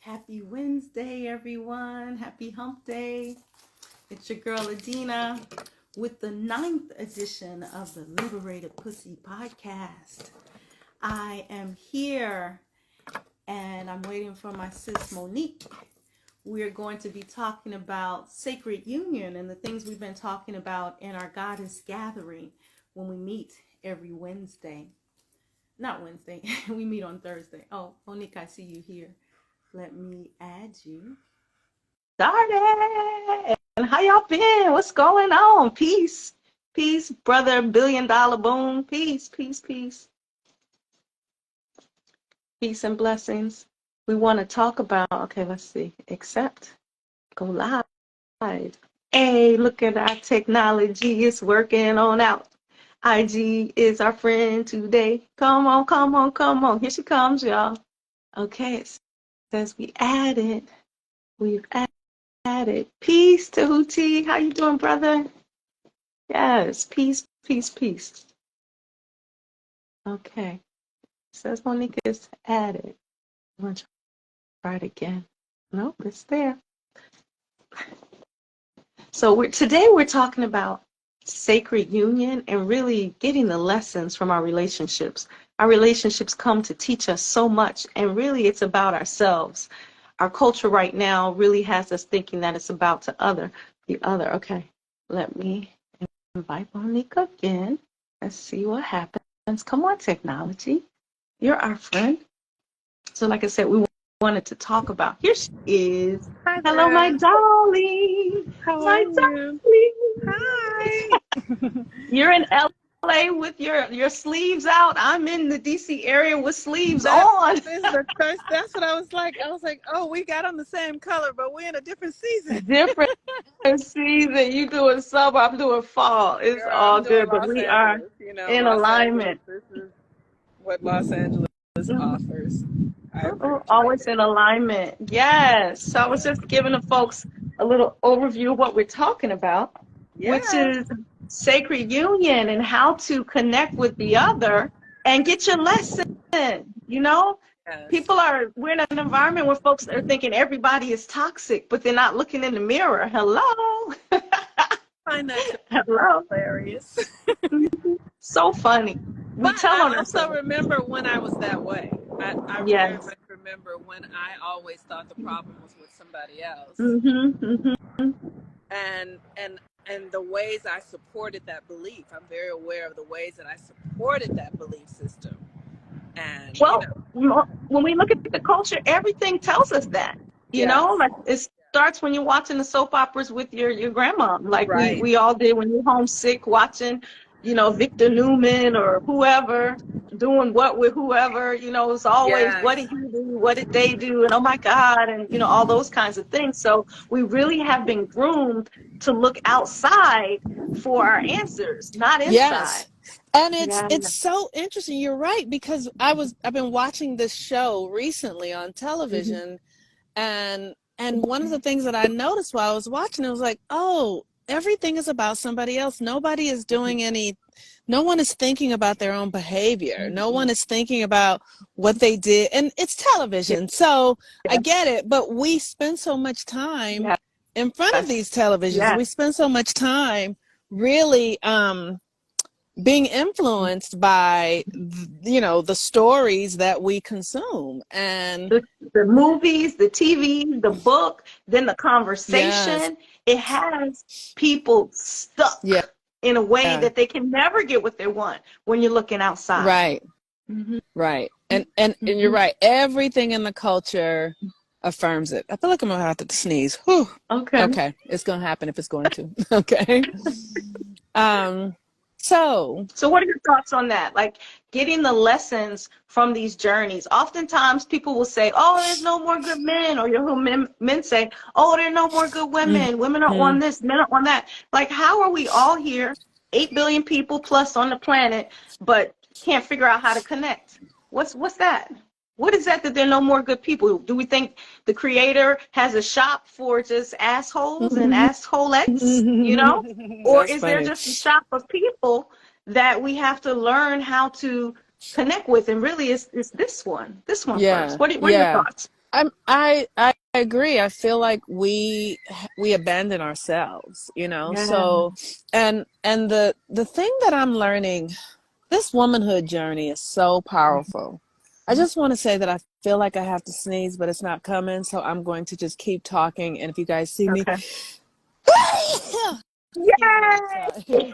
Happy Wednesday, everyone. Happy hump day. It's your girl Adina with the 9th edition of the Liberated Pussy podcast. I am here and I'm waiting for my sis Monique. We're going to be talking about sacred union and the things we've been talking about in our goddess gathering when we meet every Wednesday. Not Wednesday, we meet on Thursday. Oh, Monique, I see you here. Let me add you. Started. And how y'all been? What's going on? Peace. Peace, brother. $1 billion boom. Peace, peace, peace. Peace and blessings. We want to talk about, okay, let's see. Accept. Go live. Hey, look at our technology. It's working on out. IG is our friend today. Come on, come on, come on. Here she comes, y'all. Okay, it says we've added. Peace to Hootie. How you doing, brother? Yes, peace, peace, peace. Okay. It says Monique is added. I'm going to try it again. Nope, it's there. So today we're talking about sacred union and really getting the lessons from our relationships. Our relationships come to teach us so much, and really it's about ourselves. Our culture right now really has us thinking that it's about the other. Okay, let me invite Monique again. Let's see what happens. Come on, technology. You're our friend. So like I said, we wanted to talk about, here she is. Hi, hello, my darling. How my are darling. you? Hi. You're in LA with your sleeves out. I'm in the DC area with sleeves on. That's what I was like. I was like, oh, we got on the same color, but we're in a different season. Different season. You doing summer, I'm doing fall. It's Girl, all I'm doing good, but Los we Angeles. are in Los alignment. Angeles, this is what Los Angeles offers. I appreciate Always it. in alignment. Yes. So I was just giving the folks a little overview of what we're talking about, which is sacred union and how to connect with the other and get your lesson. You know, Yes. we're in an environment where folks are thinking everybody is toxic, but they're not looking in the mirror. Hello. I find that to be Hello. hilarious. So funny. We But tell I on also ourselves. remember when I was that way. I very Yes. much remember when I always thought the problem was with somebody else. And the ways I supported that belief. I'm very aware of the ways that I supported that belief system. And Well, when we look at the culture, everything tells us that. You know, like it starts when you're watching the soap operas with your grandma, like we all did when you're homesick watching, Victor Newman or whoever doing what with whoever. It's always what did he do, what did they do, and oh my God, and all those kinds of things. So we really have been groomed to look outside for our answers, not inside. Yes. And it's so interesting. You're right, because I've been watching this show recently on television, and one of the things that I noticed while I was watching it was like, oh, everything is about somebody else. Nobody is doing no one is thinking about their own behavior. No one is thinking about what they did. And it's television, so I get it, but we spend so much time in front of these televisions. We spend so much time really being influenced by the stories that we consume, and the movies, the TV, the book, then the conversation. It has people stuck in a way that they can never get what they want when you're looking outside. Right. And you're right, everything in the culture affirms it. I feel like I'm gonna have to sneeze. Whew. Okay, it's gonna happen if it's going to. Okay. So what are your thoughts on that? Like getting the lessons from these journeys. Oftentimes people will say, oh, there's no more good men, or men say, oh, there are no more good women. Women are on this, men are on that. Like, how are we all here, 8 billion people plus on the planet, but can't figure out how to connect? What's that? What is that there are no more good people? Do we think the creator has a shop for just assholes and assholettes, or is there just a shop of people that we have to learn how to connect with? And really, it's this one first. What are your thoughts? I agree. I feel like we abandon ourselves, you know. Yeah. So and the thing that I'm learning, this womanhood journey is so powerful. I just want to say that I feel like I have to sneeze, but it's not coming, so I'm going to just keep talking. And if you guys see me, Okay. Yay!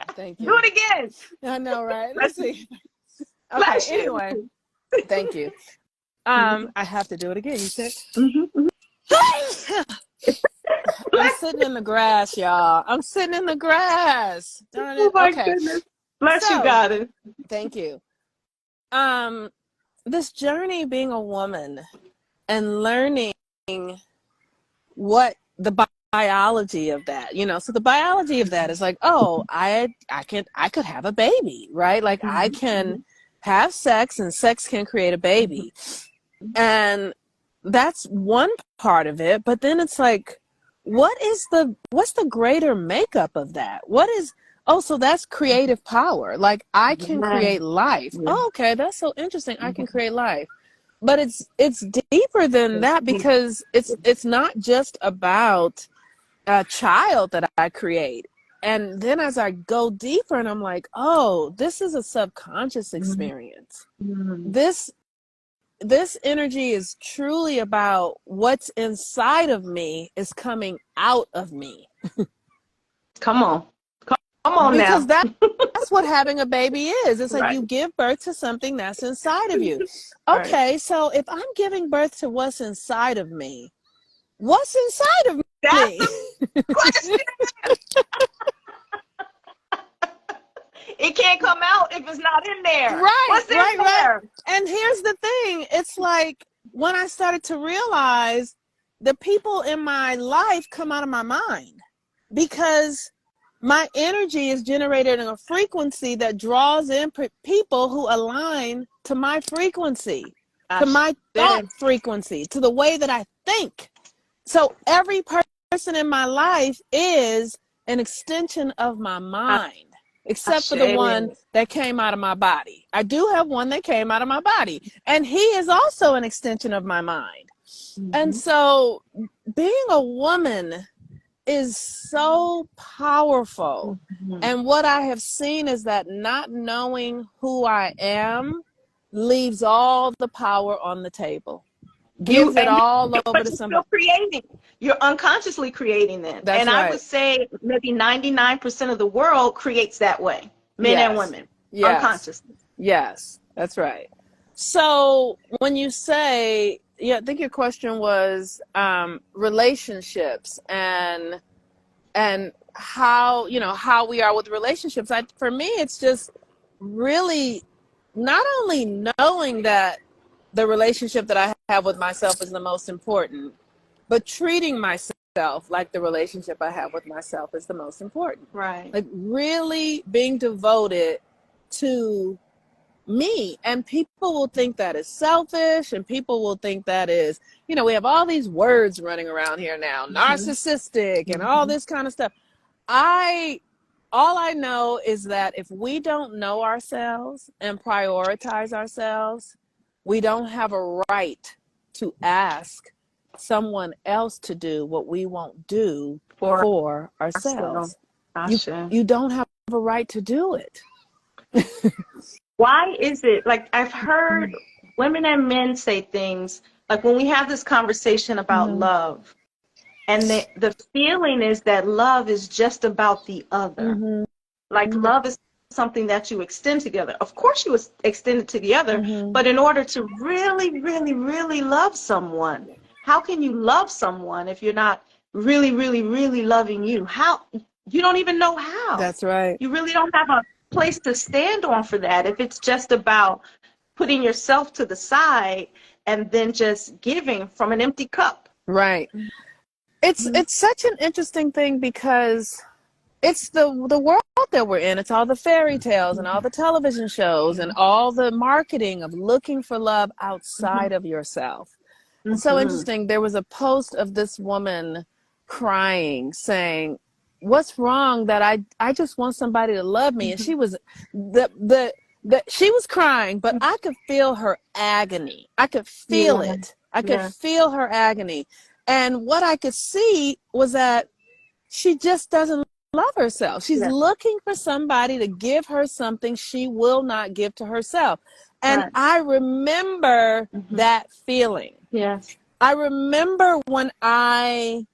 Thank Do you. it again. I know, right? Bless Let's see. Okay. Bless you. Anyway, thank you. Mhm. I have to do it again. You said. Mhm. I'm Bless sitting in the grass, y'all. I'm sitting in the grass. Darn Oh it. my Okay. goodness. Bless you, So, Goddess. thank you. This journey being a woman and learning what the biology of that, you know. So the biology of that is like, oh, I could have a baby, right? Like I can have sex and sex can create a baby. And that's one part of it, but then it's like, what's the greater makeup of that? What is, oh, so that's creative power. Like I can create life. Yeah. Oh, okay, that's so interesting. I can create life. But it's deeper than that, because it's not just about a child that I create. And then as I go deeper and I'm like, oh, this is a subconscious experience. This energy is truly about what's inside of me is coming out of me. Come on. Come on Because now. that's what having a baby is. It's like Right. you give birth to something that's inside of you. Right. Okay, so if I'm giving birth to what's inside of me, what's inside of That's me? the question. It can't come out if it's not in there. What's in there? And here's the thing. It's like when I started to realize the people in my life come out of my mind, because my energy is generated in a frequency that draws in people who align to my frequency, to my thought frequency, to the way that I think. So every person in my life is an extension of my mind, except for the one that came out of my body. I do have one that came out of my body, and he is also an extension of my mind. And so being a woman is so powerful. And what I have seen is that not knowing who I am leaves all the power on the table. Gives it all over to somebody. You're creating. You're unconsciously creating them. That's and right. I would say maybe 99% of the world creates that way. Men and women. Unconsciously. Yes, that's right. So when you say, I think your question was relationships and how, how we are with relationships. For me, it's just really not only knowing that the relationship that I have with myself is the most important, but treating myself like the relationship I have with myself is the most important. Right. Like really being devoted to me. And people will think that is selfish, and people will think that is, we have all these words running around here now, narcissistic and all this kind of stuff. All I know is that if we don't know ourselves and prioritize ourselves, we don't have a right to ask someone else to do what we won't do for ourselves. You don't have a right to do it. Why is it, like I've heard women and men say things, like when we have this conversation about love, and the feeling is that love is just about the other. Like love is something that you extend together. Of course you extend it to the other, but in order to really, really, really love someone, how can you love someone if you're not really, really, really loving you? How? You don't even know how. That's right. You really don't have a place to stand on for that if it's just about putting yourself to the side and then just giving from an empty cup. Right. It's such an interesting thing, because it's the world that we're in. It's all the fairy tales and all the television shows and all the marketing of looking for love outside of yourself. It's so interesting. There was a post of this woman crying, saying, what's wrong that I just want somebody to love me? And she was she was crying, but I could feel her agony. I could feel it. I could feel her agony. And what I could see was that she just doesn't love herself. She's looking for somebody to give her something she will not give to herself. And I remember that feeling. Yes. I remember when I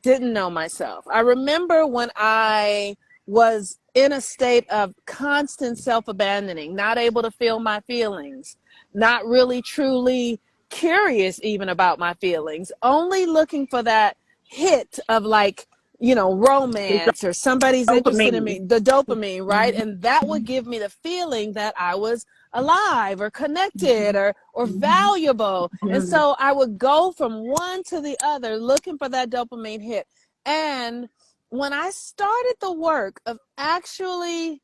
didn't know myself. I remember when I was in a state of constant self-abandoning, not able to feel my feelings, not really truly curious even about my feelings, only looking for that hit of like, you know, romance or somebody's interested in me, the dopamine, right? And that would give me the feeling that I was alive or connected or valuable. And so I would go from one to the other looking for that dopamine hit. And when I started the work of actually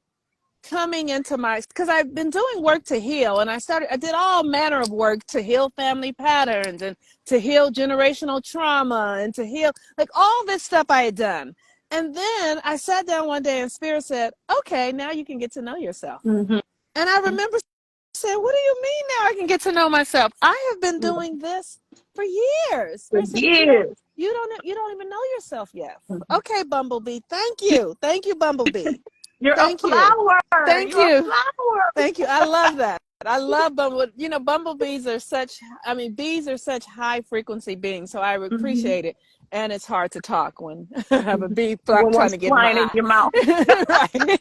coming into my, because I've been doing work to heal, and I did all manner of work to heal family patterns and to heal generational trauma and to heal like all this stuff I had done. And then I sat down one day and Spirit said, okay, now you can get to know yourself. And I remember saying, what do you mean now I can get to know myself? I have been doing this for years. For years. You don't even know yourself yet. Okay, Bumblebee. Thank you, Bumblebee. You're a flower. Thank You're you. A flower. Thank you. I love that. I love bumblebee. You know, bumblebees are such, I mean, bees are such high frequency beings. So I appreciate it. And it's hard to talk when I have a bee trying to get flying in your mouth. Right.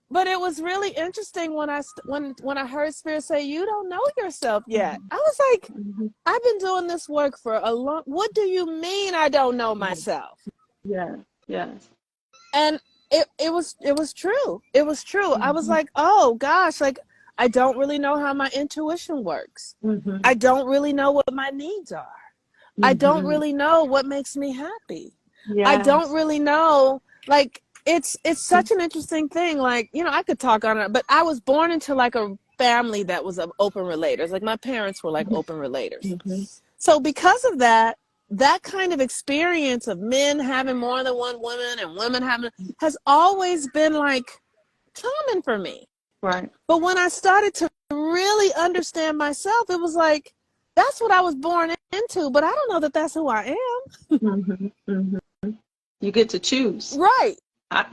But it was really interesting when I heard Spirit say, you don't know yourself yet. I was like, I've been doing this work for a long, what do you mean I don't know myself? Yeah. Yes. And it was true. It was true. I was like, oh gosh, like I don't really know how my intuition works. I don't really know what my needs are. I don't really know what makes me happy. Yes. I don't really know, like, it's such an interesting thing. Like, you know, I could talk on it, but I was born into like a family that was of open relators. Like my parents were like open relators. So because of that kind of experience of men having more than one woman and women having has always been like common for me. Right. But when I started to really understand myself, it was like, that's what I was born into, but I don't know that that's who I am. You get to choose. Right. I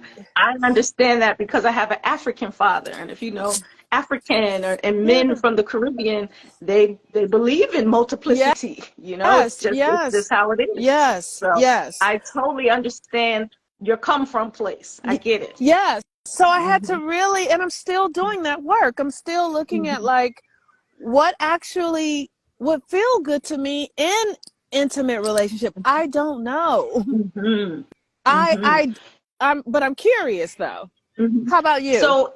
understand that because I have an African father, and if you know African and men from the Caribbean, they believe in multiplicity. You know, it's just how it is. Yes. So I totally understand your come from place. I get it. Yes. So I had to really, and I'm still doing that work. I'm still looking at like what actually would feel good to me in intimate relationship. I don't know. But I'm curious though. How about you? So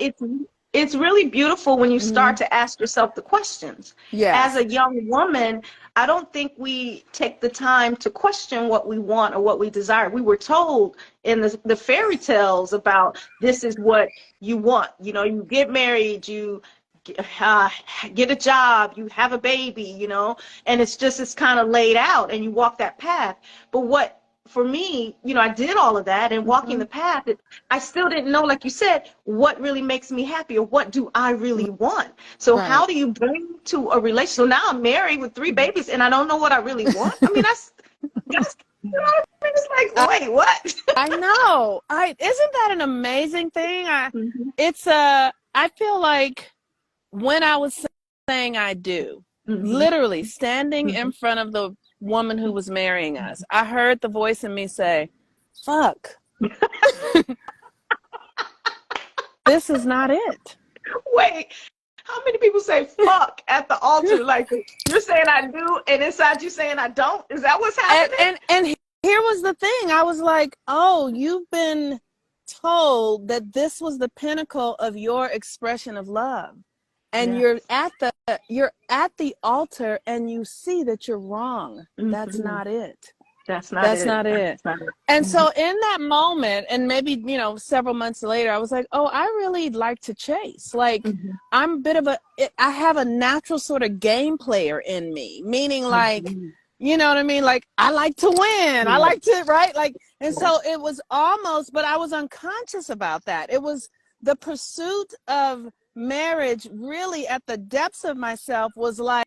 it's really beautiful when you start to ask yourself the questions. As a young woman, I don't think we take the time to question what we want or what we desire. We were told in the fairy tales about this is what you want. You know, you get married, you get a job, you have a baby, you know, and it's kind of laid out and you walk that path. But for me, you know, I did all of that and walking the path, I still didn't know, like you said, what really makes me happy or what do I really want? So how do you bring to a relationship? So now I'm married with 3 babies and I don't know what I really want. I mean, that's you know, it's like, wait, what? I know. Isn't that an amazing thing? I feel like when I was saying I do, literally standing in front of the woman who was marrying us, I heard the voice in me say, fuck. This is not it. Wait, how many people say fuck at the altar? Like you're saying I do and inside you saying I don't? Is that what's happening? And here was the thing. I was like, oh, you've been told that this was the pinnacle of your expression of love. And you're at the altar and you see that you're wrong. That's not it. That's not it. And so in that moment, and maybe, you know, several months later, I was like, oh, I really like to chase. Like I'm a bit of I have a natural sort of game player in me, meaning like, you know what I mean? Like I like to win. I like to, right? Like, and so it was almost, but I was unconscious about that. It was the pursuit of marriage really at the depths of myself was like,